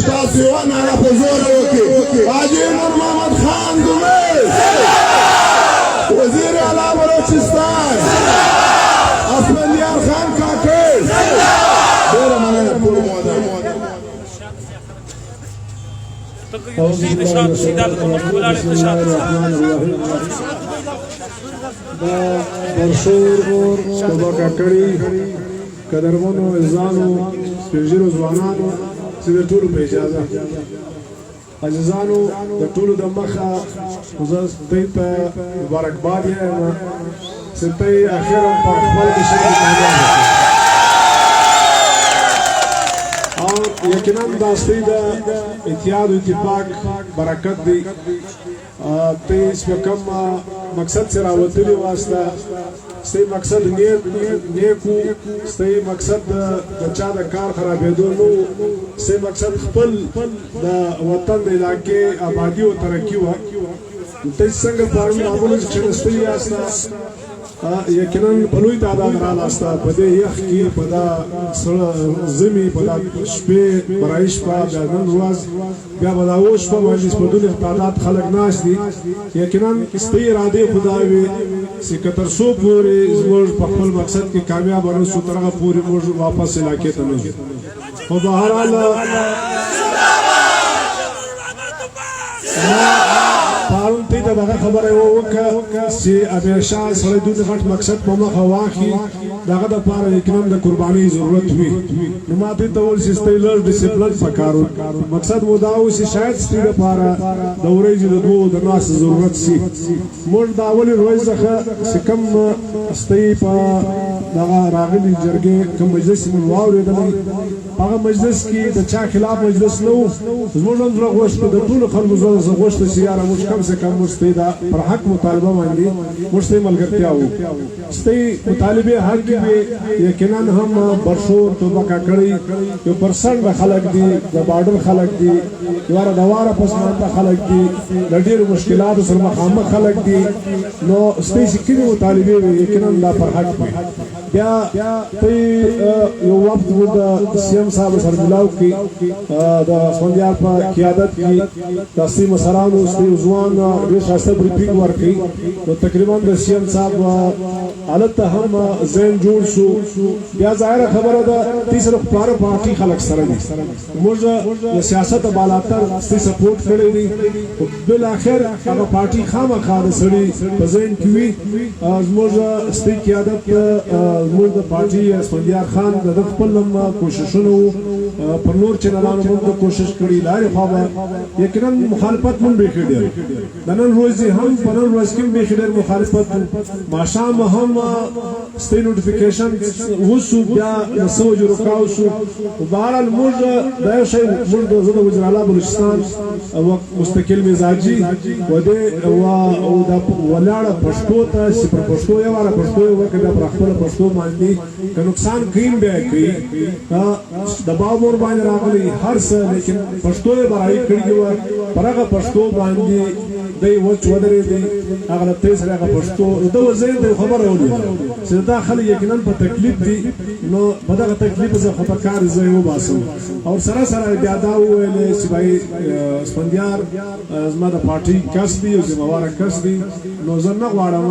تاسو یو ناره په زور وکړي. حاجي نور محمد خان دومې، وزیر اعلی بلوچستان اسفندیار خان کاکړ، ډېره مننه ټولو مؤمنانو. دا برشور تبا کاکړي قدرمنو عزیزانو سپینږیرو ځوانانو چې د ټولو په اجازه عزیزانو د ټولو د مخه زه دوی ته مبارکباد یم چې دوی اخیرا په خپل مشن کې کامیاب او یقینا دا ستاسو د اتحاد او اتفاق برکت دی. ته په کوم مقصد سره راوتلي واسطه ستاسو مقصد نیکو، ستاسو مقصد د چا د کار خرابېدو نو، ستاسو مقصد خپل د وطن د علاقې آبادی او ترقی و. تاسو څنګه فارم معمولا چې نستوي یاستا یقینا په لوی تعداد رالاسته په دې یخ کې په دا زمي په دا شپې برایش په نن ورځ بیا به دا اوس په باندې په دغه تعداد خلک ناش دي. یقینا ستې اراده خدای وي چې کتر سو پورې زموږ په خپل مقصد کې کامیاب ورسو ترغه پورې موږ واپس علاقې ته نه ځو. خو بهر حال پارون ته دا خبره وکړه چې همیشه سره دوی غټ مقصد په مخه واخی داغه د پاره یقینا د قرباني ضرورت وي. نو ماته ته ول سیستایلر ډیسپلین پکارو مقصد مو دا و چې شاید ستې لپاره د ورځې د دوه د ناس ضرورت سي. موږ دا اول ورځ ځخه چې کوم ستې په دغه راغلي جرګې کوم مجلس مو واورېدل هغه مجلس کې د چا خلاف مجلس نه و. زموږ هم زړه غوښته د ټولو خلکو زړه غوښته چې یاره موږ کم سے کم مستې دا پر حق مطالبه باندې مستې ملګرتیا وو. ستې مطالبه حق کې یقینا هم برشور توبه کاکړي یو پرسنټ خلک دي، د بارډر خلک دي، یواره د واره پسمانده خلک دي، د ډېرو مشکلاتو سره مخامخ خلک دي. نو ستې چې کومې مطالبه یقینا دا پر حق وي. بیا ته یو وخت د سیم صاحب سره ملاو کې د اسفندیار په قیادت کې د سیم سرانو ستې ځوان ډېر ښایسته بریفینګ ورکړي. نو تقریبا د سیم صاحب حالت هم ذهن جوړ شو. بیا ظاهره خبره ده تیسره پاره پارټي خلک سره دي، موږ د سیاست بالاتر ستې سپورټ کړی دي. بل اخر هغه پارټي خامخا د سړي په ذهن کې وي. موږ ستې قیادت موږ د پارټي اسفندیار خان د خپل کوششونو پر نور چینلانو موږ کوشش کړی لارې خو یقینا مخالفت مونږ به کړی. د نن ورځ هم په نن ورځ کې به ډېر مخالفت ماشام هم ستې نوټیفیکیشن وسو بیا نسو جوړ کاو شو. بهرحال موږ دا شی موږ د وزیر اعلی بلوچستان او مستقل مزاجي و دې او د ولاړه پښتو ته صفر پښتو یو واره پښتو وکړه پر خپل پښتو باندې که نقصان کین به کوي د باور باندې راغلي هر څه، لیکن پښتو یې برای کړی و پرغه پښتو باندې دی وچ ودرې دی هغه ته سره هغه پښتو د وزین د خبر راوړي چې دا خلک یقینا په تکلیف دي. نو په دغه تکلیف زه خبرکار زه یو باسم او سره سره بیا دا ویل چې بھائی اسفندیار زما د پارټي کس دی او ذمہوار کس دی. نو زه نه غواړم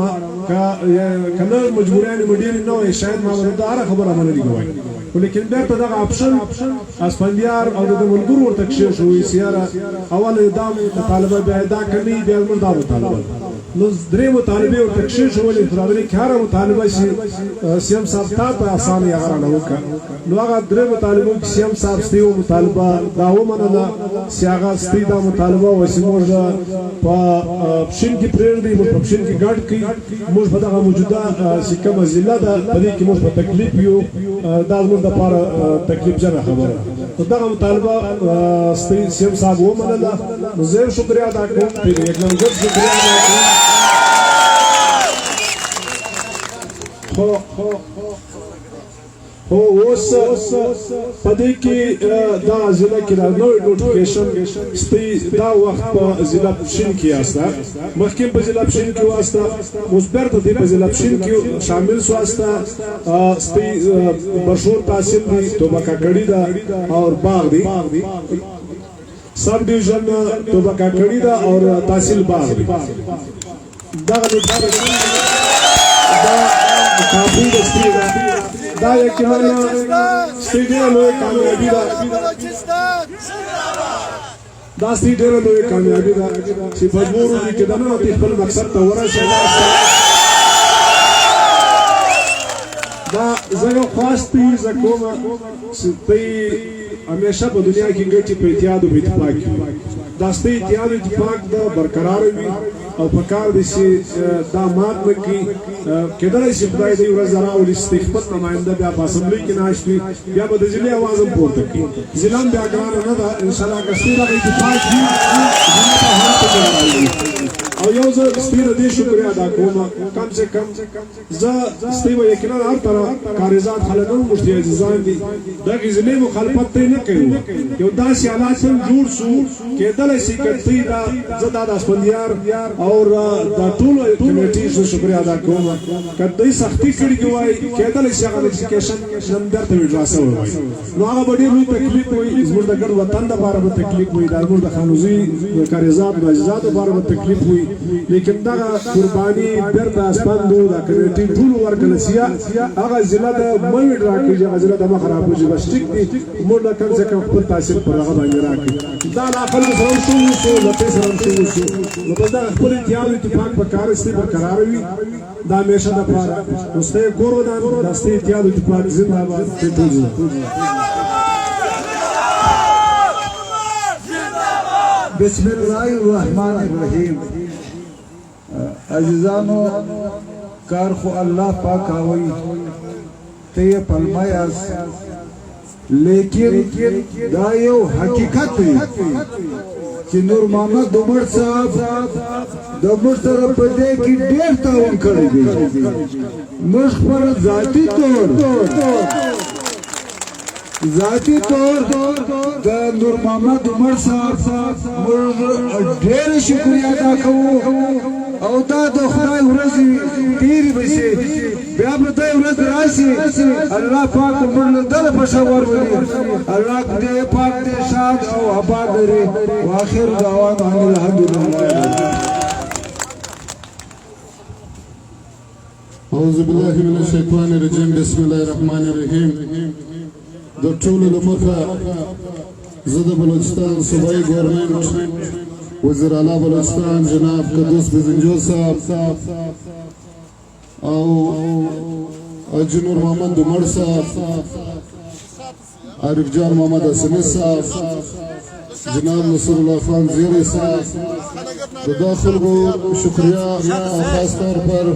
کنه مجبورانه مډیر نه وي شاید ما دا خبره باندې کوي، ولیکن بیا په دغه اپشن اسفندیار او د ملګرو ورته کښې شوې سیاره اول دا مطالبه بیا دا کوي بیا موږ دا مطالبه نو درې مطالبه ورته کښې شولې خبرې کاره مطالبه شي سیم صاحب ته اسانه یې غره نه وکړه. نو هغه درې مطالبه کې سیم صاحب ستیو مطالبه دا ومنله چې هغه ستی دا مطالبه وایي موږ په پښین کې پرېږ دی موږ په پښین کې ګډ کړي موږ په دغه موجوده چې کومه ضلع ده په دې کې موږ په تکلیف یو دا زموږ دپاره تکلیف جنه خبره. نو دغه مطالبه سیم صاحب ومنله. نو زه یې شکریه ادا کوم یک نمبر شکریه ادا کوم. خو اوس په دې کې دا ضلع کې دا نوې نوټیفیکیشن ستی دا وخت په ضلع پښین کې یاسته مخکې په ضلع پښین کې واسطه اوس بیرته دې په ضلع پښین کې شامل شو واسطه ستی برشور تحصیل دی توبه کاکړي دا او باغ دی sub division توبه کړی دا او تحصیل باغ دا کافی دستی دا یقینا سټیډیو لوی کامیابی دا دا سټیډیو لوی کامیابی دا چې مجبور دي چې دا نه خپل مقصد ته ورسېږي دا زه خواستي زکوما چې همیشه په دنیا کې ګټي په اتحاد او اتفاق دا ستې اتحاد او اتفاق دا برقرار وي او په کار دي چې دا مات نکړي کېدای شي خدای دې ورځ راولي چې خپل نماینده بیا په اسمبلی کې ناشت وي بیا به د ضلع اواز هم پورته کړي ضلع بیا ګرانه نه ده انشاءالله که ستې دغه اتفاق وي او یو زه ستې د دې شکریا ادا کوم کم سے کم زه ستې به یقینا هر طرح کاریزات خلک هم مشتي عزیزان دي دغې ضلع مخالفت ته نه کوي یو داسې حالات هم جوړ شو کېدلی شي که ته دا زه دا د اسفندیار او دا ټول کمیټي زه شکریا ادا کوم که دوی سختي کړي وای کېدلی شي هغه نوټیفیکیشن نمبر ته وډرا شوی وای نو هغه به ډېر لوی تکلیف وي زموږ د ګډ وطن دپاره به تکلیف وي دا زموږ د خانوزي کاریزات معجزاتو لپاره به تکلیف وي لیکن دغه قرباني بیرته اسپندو دا کمیټي ټول ورکړل شي هغه ضلع د مه وډرا کړي هغه ضلع د مه خرابېږي بس ټیک دي موږ له کم سے کم خپل تاثیر پر هغه باندې راکړي دا له خلکو سره هم شوي شو له ته سره هم شوي شو نو بس دغه خپل اتحاد اتفاق په کار استې برقرار وي دا همیشه دپاره نو ستې کور ودان دا ستې اتحاد اتفاق زنده باد ټول بسم الله الرحمن الرحیم عزیزانو کار خو الله پاک آوی ته پلمه یاست لیکن دا یو حقیقت دی چې نور محمد عمر صاحب د موږ سره په دې کې ډېر تعاون کړی دی موږ خپل ذاتی طور د نور محمد عمر صاحب موږ ډېر شکریه ادا کوو او دا د خدای ورځې ډېرې به شي بیا به دا ورځ راشي الله پاک موږ له دغه په شا ورولي الله دې پاک دې شاد او آباد لري واخر دعوانا ان الحمدلله اعوذ بالله من الشیطان الرجیم بسم الله الرحمن الرحیم د ټولو له مخه زه د بلوچستان صوبایي ګورنمنټ وزیر اعلی بلوچستان جناب قدوس بزنجو صاحب او حاجي نور محمد عمر صاحب عارف جان محمد حسنی صاحب جناب نصر الله خان زیری صاحب د خلکو شکریہ او خاص طور پر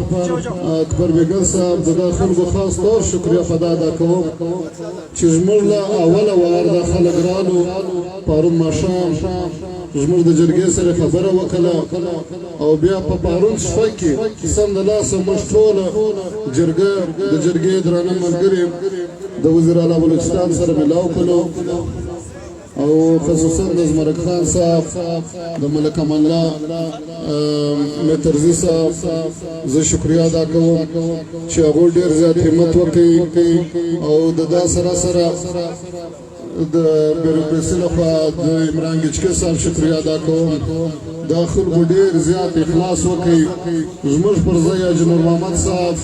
اکبر بیگم صاحب د خلکو خاص طور شکریہ ادا کوم چې زموږ له اوله وار د خلک رالو پرون ماښام زموږ د جرګې سره خبره وکړه او بیا په پرون شپه کې سم د لاسه موږ ټوله جرګه د جرګې درانه ملګري د وزیر اعلی بلوچستان سره ملاو کړو او خصوصا د زمرک خان صاحب د ملک امان الله مترزي صاحب زه شکریہ ادا کوم چې هغوی ډېر زیات همت وکړي او د دا سره د بیروکراسي لخوا د عمران ګچکي صاحب شکریہ ادا کوم دا خلکو ډېر زیات اخلاص وکړي زموږ پر ځای حاجي نور محمد صاحب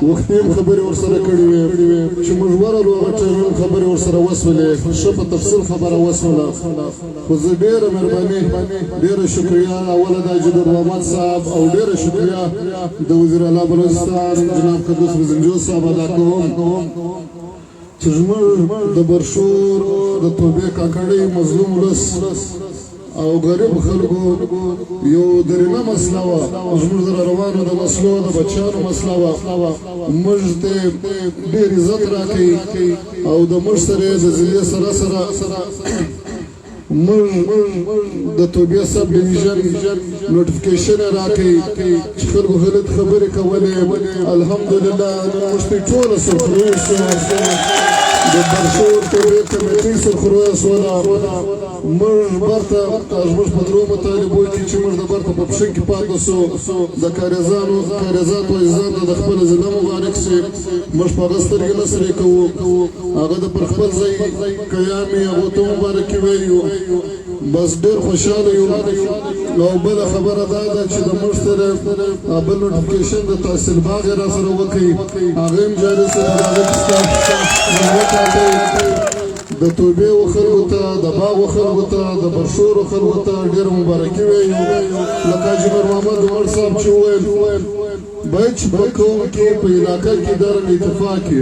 وختي هم خبرې ورسره کړې وې چې موږ ورغلو هغه ټایم هم خبرې ورسره وسولې ښه په تفصیل خبره وسوله خو زه ډېره مهرباني ډېره شکریہ اوله د حاجي نور محمد صاحب او ډېره شکریہ د وزیر اعلی بلوچستان جناب قدوس بزنجو صاحب ادا کوم چې زموږ د برشور د توبې کاکړۍ مظلوم ولس او غریب خلکو یو درنه مسله وه زموږ د روانو د مسلو د بچیانو مسله وه موږ ته ډېر عزت راکوي او د موږ سره د ضلع سره موږ د توبې سب ډیویژن نوټیفیکیشن راکوي چې خلکو غلط خبرې کولې الحمدلله موږ پرې ټوله سرخروی شو د برشور توبې کمیټۍ سرخرویه سوله موږ برته زموږ په درو مطالبو کې چې موږ د برته په پښه کې پاتې سو د کاریزاتو عزیزان ته د خپله ضلع مبارک شي موږ په هغه سترګې نه سرې کوو هغه د پر خپل ځای قیام یې هغو ته مبارکي ویلو بس ډېر خوشاله یو او بله خبره دا ده چې د موږ سره بل نوټیفیکیشن د تحصیل باغ یې را سره وکړي هغه هم جاري سره د هغه د توبې و خلکو ته د باغ و خلکو ته د برشور و خلکو ته ډېره مبارکي وایو لکه حاجي نور محمد عمر صاحب چې وویل باید چې په قوم کې په علاقه کې دغه اتفاق کې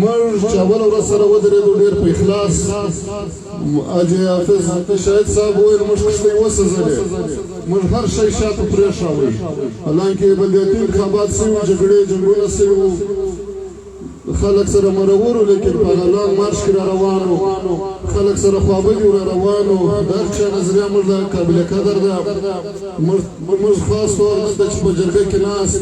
موږ چې اوله ورځ سره ودرېدو ډېر په اخلاص حاجي حافظ شاهد صاحب وویل موږ کښتۍ وسوځلې موږ هر شی شاته پرېښاوی حالانکې بلدیاتي انتخابات سوي وو جګړې جنګونه سوي وو خلک سره مرورو لیکن په هغه لانګ مارش کې را روانو خلک سره خوابدي را روانو د هر چا نظریه موږ له قابل قدر ده موږ خاص طور دلته چې په جرګه کې ناست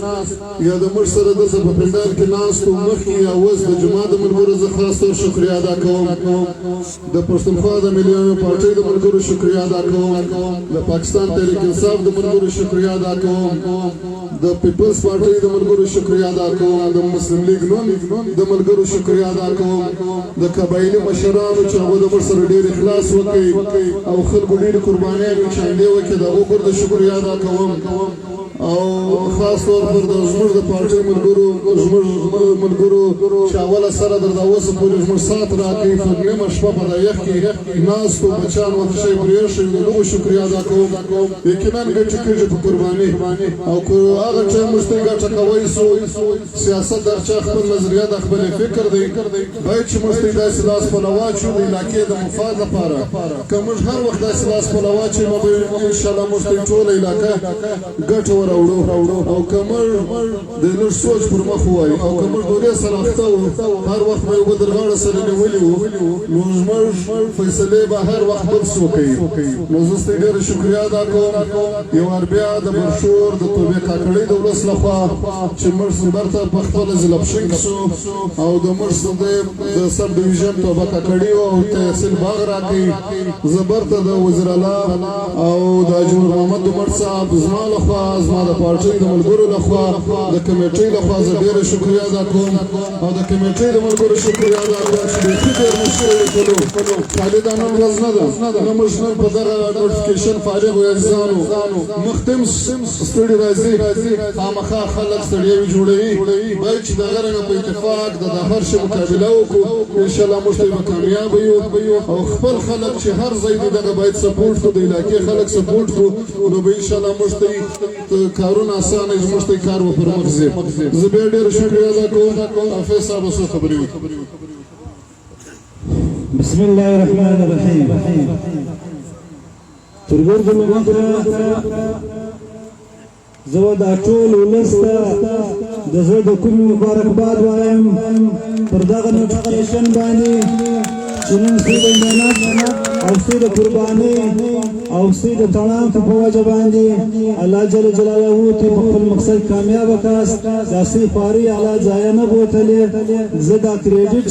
یا د موږ سره دلته په پنډال کې ناست وو مخکې یا اوس د جماعت د ملګرو زه خاص طور شکریه ادا کوم د پښتونخوا د ملي پارټۍ د ملګرو شکریه ادا کوم د پاکستان تحریک انصاف د ملګرو شکریه ادا کوم د پیپلز پارټۍ د ملګرو شکریه ادا کوم د مسلم لیگ نون د ملګرو شکریه ادا کوم د قبایلي مشرانو چې هغوی د موږ سره ډېر اخلاص وکړي او خلکو ډېرې قربانیانې چانډې وکړي د هغو پر د شکریه ادا کوم او خاص طور پر د زموږ د پارټۍ ملګرو زموږ ملګرو چې اوله سره در د اوسه پورې زموږ سات راکوي په نیمه شپه په دا یخ کې ناستو بچیان ورته شی پرېښوي د دغو شکریه ادا کوم یقینا ګټې کېږي په قرباني او که هغه ټایم موږ ته ګټه کوی سو سیاست د هر چا خپل نظریه د خپل فکر دی باید چې موږ ته داسې لاس پوله واچو د علاقې د مفاد لپاره که موږ هر وخت داسې لاس پوله واچوو نو به انشاءالله موږ ته ټوله علاقه ګټه راوړو او که موږ د لږ سوچ پر مخ ووایو او که موږ ډولۍ سره اخته وو هر وخت به یو بل در غاړه سره نیولي وو نو زموږ فیصلې به هر وخت بل څوک کوي نو زه ستاسو ډېره شکریه ادا کوم یو وار بیا د برشور د توبې کاکړۍ د ولس لخوا چې موږ برته په خپله ضلع شو او د موږ د سب ډویژن توبه کاکړي او تحصیل باغ راکوي زه برته د وزیر اعلی او د حاجي نور محمد عمر صاحب زما لخوا زما د پارټۍ د ملګرو لخوا د کمیټۍ لخوا زه ډېره شکریه ادا کوم او د کمیټۍ د ملګرو شکریه ادا کوم چې بیخي ډېر مشکل وکړو خالي دا نن ورځ نه ده نه موږ نن په دغه نوټیفیکیشن فارغ وو عزیزانو مخکې هم ستړي راځي خامخا خلک ستړیاوي جوړوي باید چې دغه رنګه په اتفاق د هر شي مقابله وکړو انشاءالله موږ ته به کامیابه یو او خپل خلک چې هر ځای دی دغه باید سپورټ کړو د علاقې خلک سپورټ کړو نو به انشاءالله موږ ته کارونه اسانه زموږ ته کار به پر مخ ځي زه بیا ډېره شکریه ادا کوم حافظ صاحب څه خبرې وکړي بسم الله الرحمن الرحیم ترګور د مغفره زه دا ټول ولس ته د زړه د کومې مبارکباد وایم پر دغه نوټیفیکیشن باندې چې نن ستاسو د مهنت او ستاسو د قربانۍ او ستاسو د تړام په وجه باندې الله جل جلاله ته په خپل مقصد کامیاب کړاست داسې پاري اعلی ځای نه بوتلې زه دا کریډټ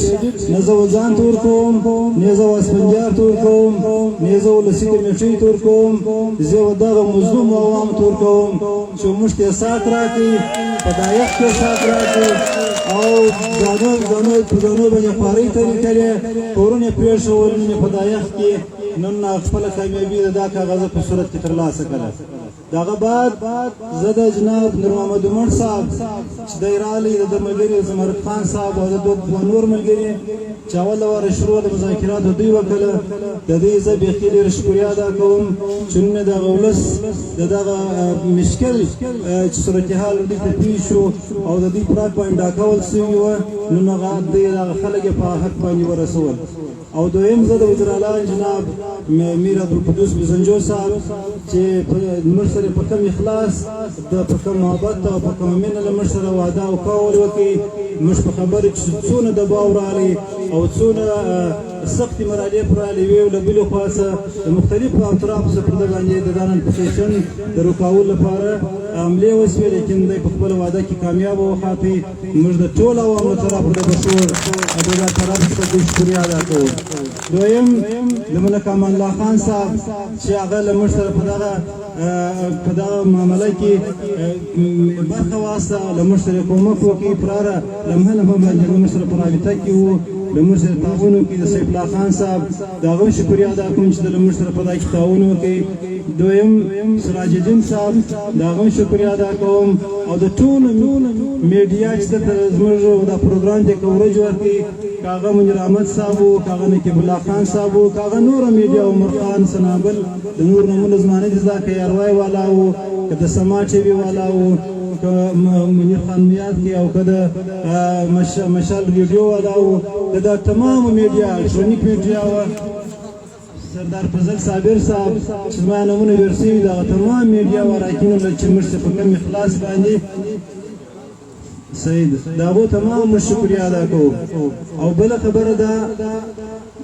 نه زه ځان تور کوم نه زه وسپنجار تور کوم نه زه ولسي کمیټې تور کوم زه دغه مظلوم عوام تور کوم چې موږ ته سات راکړي په دایښت کې سات راکړي او ځانو باندې پاري طریقې کورونه پېښول نه په دایښت کې نن خپل کامیابی دا کاغذ په صورت کې ترلاسه کړه داغه بعد زه د جناب نور محمد عمر صاحب چې دایرالی د ملګری زمرد خان صاحب او د نور ملګری چې اول واره شروع د مذاکراتو دوی وکړه د دې زه بیخي ډېره شکریه ادا کوم چې نن دغه ولس دغه مشکل چې صورتحال ورته پیښ شو او د دې پراپاګاندا کول سوي وو نو هغه دغه خلک په حق باندې ورسول او دویم زه د وزیر اعلی جناب میر عبدالقدوس بزنجو صاحب چې موږ سره په کوم اخلاص په کوم محبت او په کوم مینه له موږ سره وعده او قول وکړي موږ په خبره چې څونه دباو راغلی او څونه سختې مرحلې پر راغلې وې او له بلې خوا څخه د مختلفو اطرافو څخه پر ده باندې د دا نوټیفیکیشن د روکولو لپاره حملې وسوې لیکن دی په خپله وعده کې کامیابه وخاتئ موږ د ټولو عوامو له طرفه د بشور او د دا طرف څخه دوی شکریه ادا کوو دویم د ملک امان الله خان صاحب چې هغه له موږ سره په دغه معامله کې برخه واخیسته له موږ سره کومک وکړي پراره لمحه باندې موږ سره په رابطه کې وو لمر سره تعاون وکړي د سیف الله خان صاحب دا غو شکریا ادا کوم چې لمر سره په دای کې تعاون وکړي دویم سراج الدین صاحب دا غو شکریا ادا کوم او د ټول میډیا چې د زموږ دا پروګرام د کوریج ورکړي کاغه منیر احمد صاحب او کاغه نقیب الله خان صاحب او کاغه نور میډیا عمر خان سنابل د نور نمونه زمانه دي ځکه یاروي والا او د سماج وی والا او منیر خان میاد کی او کده مشال ریډیو والا او د تمام میډیا الکترونیک میډیا او سردار فضل صابر صاحب چې ما نمونه ورسي دا تمام میډیا وراکینو چې مرسته په کم اخلاص باندې سید دا وو تمام شکریا ادا کو او بل خبره ده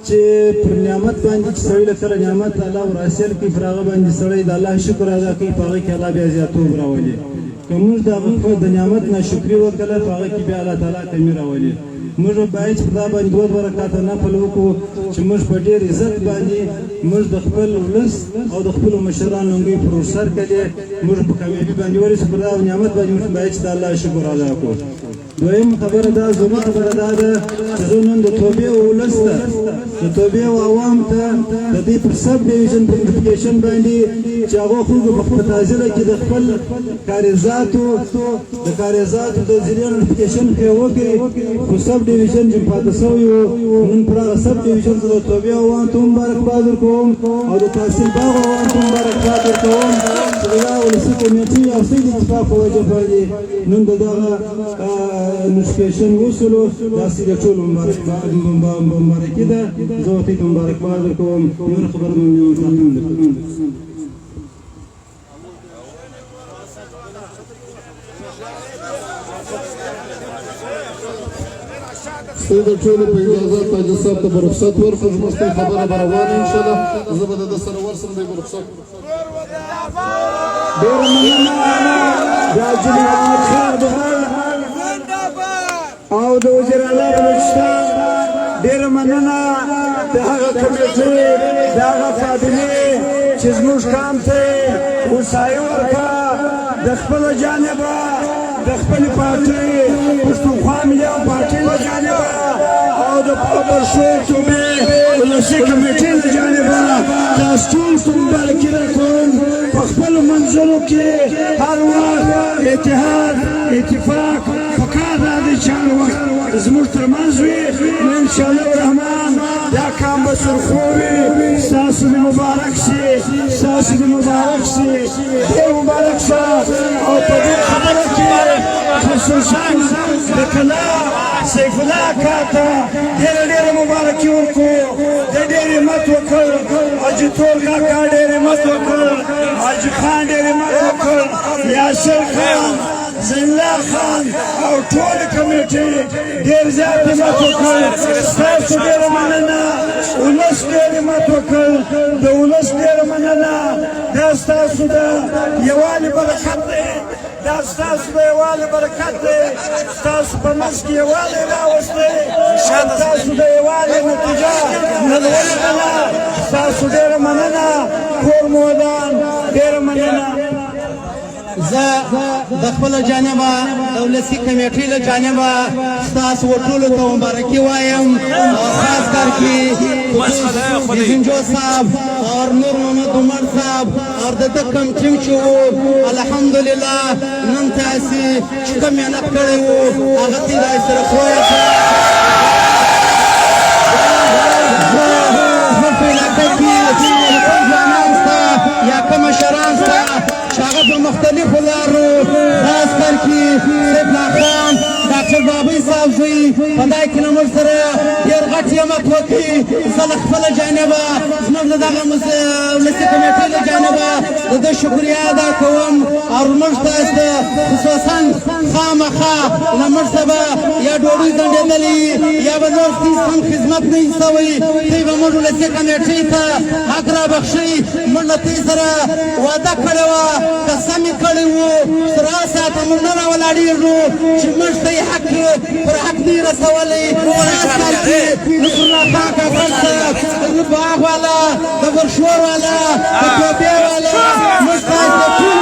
چې پر نعمت باندې چې سړی له سره نعمت الله ورسېل کی فراغه باندې سړی د الله شکر ادا کوي په هغه کې الله بیا زیاتوب راولي کوم دا د نعمت ناشکری وکړه په هغه کې بیا الله تعالی کمی راولي موږ باید په دا باندې دوه برکات نه پلوکو چې موږ په ډېر عزت باندې موږ د خپل ولس او د خپل مشرانو لنګي پر سر کړي موږ په کامیابی باندې ورسې په دا نعمت باندې موږ باید د الله شکر ادا کړو دویم خبره دا زما خبره دا ده چې زه نن د توبې ولس ته د توبې او عوام ته د دې پر سب ډیویژن په نوټیفیکیشن باندې چې هغه خلکو په تازه کې د خپل کاریزاتو د ځینې نوټیفیکیشن کې وکړي خو سب ډیویژن چې پاتې شوی وو نن پر هغه سب ډیویژن د توبې او عوام ته مبارکباد ورکوم او د تحصیل باغ عوام ته مبارکباد ورکوم چې دا ولسي کمیټې او سید اتفاق په وجه باندې نن دغه نوټیفیکیشن وصلو دا سیده ټول مبارکي ده زه ورته مبارکباد ورکوم نور خبره مې سید ټول په اجازه تاج صاحب ته رخصت ورکړو زموږ خبره روانه ان شاء الله زه به د سره ورسره د رخصت ډېر مننه دا جماعت خیر او د وزیر اعلی بلوچستان ډېر مننه د هغه کمیټې د هغه فاضلې چې زموږ کام ته وسایه ورکړه د خپله جانبه د خپلې پارټۍ پښتونخوا ملي پارټۍ له جانبه او د پرشو صوبې ولسي کمیټې له جانبه تاسو ټول ته مبارکي درکوم په خپلو منځونو کې هر وخت اتحاد اتفاق پکار دا دی چې هر وخت زموږ ترمنځ وي نو انشاءالله الرحمن دا کام به سرخو وي ستاسو دې مبارک شي ستاسو دې مبارک شي ډېر مبارک شه او په دې خبره کې خصوصا د کلا سیف الله اکا ته ډېره مبارکي ورکړو د ډېر همت وکړ حاجي تور کاکا ډېر همت وکړ حاجي خان ډېر همت وکړ یاسر خان زلا خان او ټول کمیټې ډېر زیات همت وکړ ستاسو ډېره مننه ولس ډېر همت وکړ د ولس ډېره مننه دا ستاسو د یووالي برکت دی دا ستاسو د یووالي برکت دی ستاسو په منځ کې یووالی راوستی ستاسو د یووالي نتیجه نن ولګله ستاسو ډېره مننه کور مو ودان ډېره مننه زه د خپل جانبه د ولسي کمیټې له جانبه ستاسو ټولو ته مبارکي وایم خاص کر کې زنجو صاحب اور نور محمد عمر صاحب اور د کم ټیم چې وو الحمدلله نن تاسې چې کوم محنت کړی وو هغه ته یې سره پوهه یا کوم شران ستا شاغه په مختلفو لارو خاص کر کې سیف الله خان ډاکټر بابی صاحب زوی په دای کې نمبر سره ډېر غټ همت وکړي زه له خپله جانبه زموږ د دغه ولسي کمیټې له جانبه د ده شکریا ادا کوم او موږ تاسو ته خصوصا خامخا له موږ سبا یا ډوډۍ ګنډېدلې یا به نور څه هم خدمت نه وي سوی دوی به موږ ولسي کمیټې ته حق رابخښئ موږ له دوی سره وعده کړې وه قسم یې کړی وو چې راساته موږ نه راولاړېږو چې موږ ته یې حق پر حق نه یې رسولی خاص کار کې نصر الله خان کاکړ صاحب د باغ والا د برشور والا د توبې والا موږ تاسو ته ټول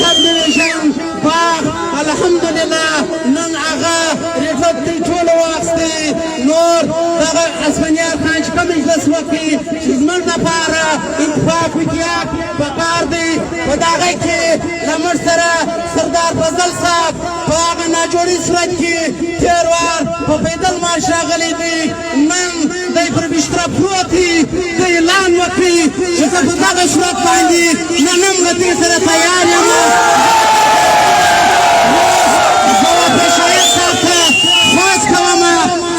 سب ډیویژن باغ وکړي چې زموږ دپاره اتفاق اتحاد پکار دی. په د هغې کې له موږ سره سردار فضل صاحب په هغه ناجوړي صورت کې تېر وار په پیدل معاش راغلی دی. نن دی پر بستره پروت دی. ده اعلان وکړي چې زه په دغه صورت باندې نن هم له دې سره تیار یم. زه پېښور صاحب ته خواست کوم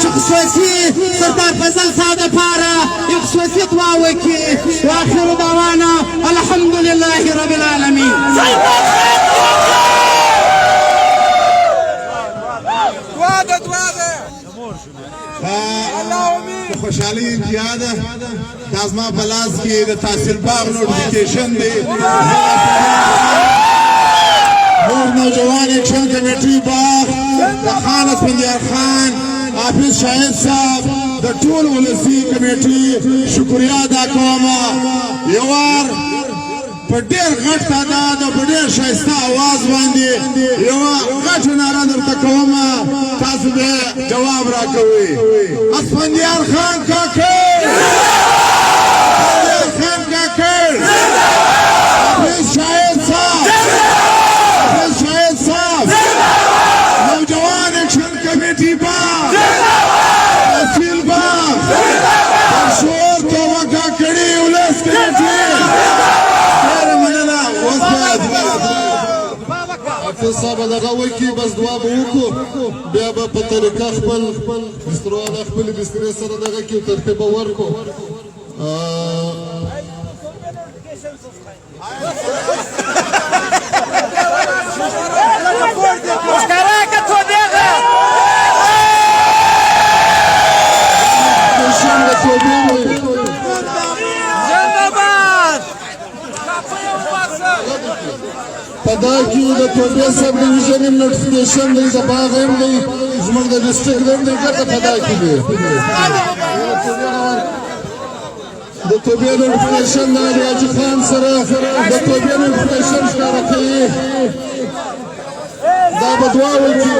چې خصوصي سردار فضل صاحب دپاره یو خصوصي دعا وکړي. واخر دعوانا الحمد لله رب العالمین. د خوشحالۍ انتها ده. دا زما په لاس کې د تحصیل باغ نوټیفیکیشن دی. نور نوجوان ایکشن کمیټي باغ د خان اسفندیار خان حافظ شاهد صاحب د ټول ولسي کمیټي شکریا ادا کوم. یو وار په ډېر غټ تعداد او په ډېر ښایسته اواز باندې یوه غټه ناره درته کوم، تاسو به جواب راکوئ. اسفندیار خان کاکړ، اسفندیار خان کاکړ، حافظ شاهد صاحب، حافظ شاهد صاحب، نوجوان ایکشن کمیټي باغ، تحصیل باغ، پرشور توبه کاکړي ولس کمیټي. حافظ صاحب دغه وکړي، بس دعا به وکړو، بیا به په طریقه خپل بسترواله خپلې بسترې سره دغه کړي او ترتیب به ورکړو. په دا کې د توبې سب ډویژن هم نوټیفیکیشن دی، د باغ هم دی، زموږ د ډسټرکټ هم دی، ګټه په دا کې دی. د توبې نوټیفیکیشن د علي حاجي خان سره د توبې نوټیفیکیشن ښکاره کوي. دا به دعا وکړي.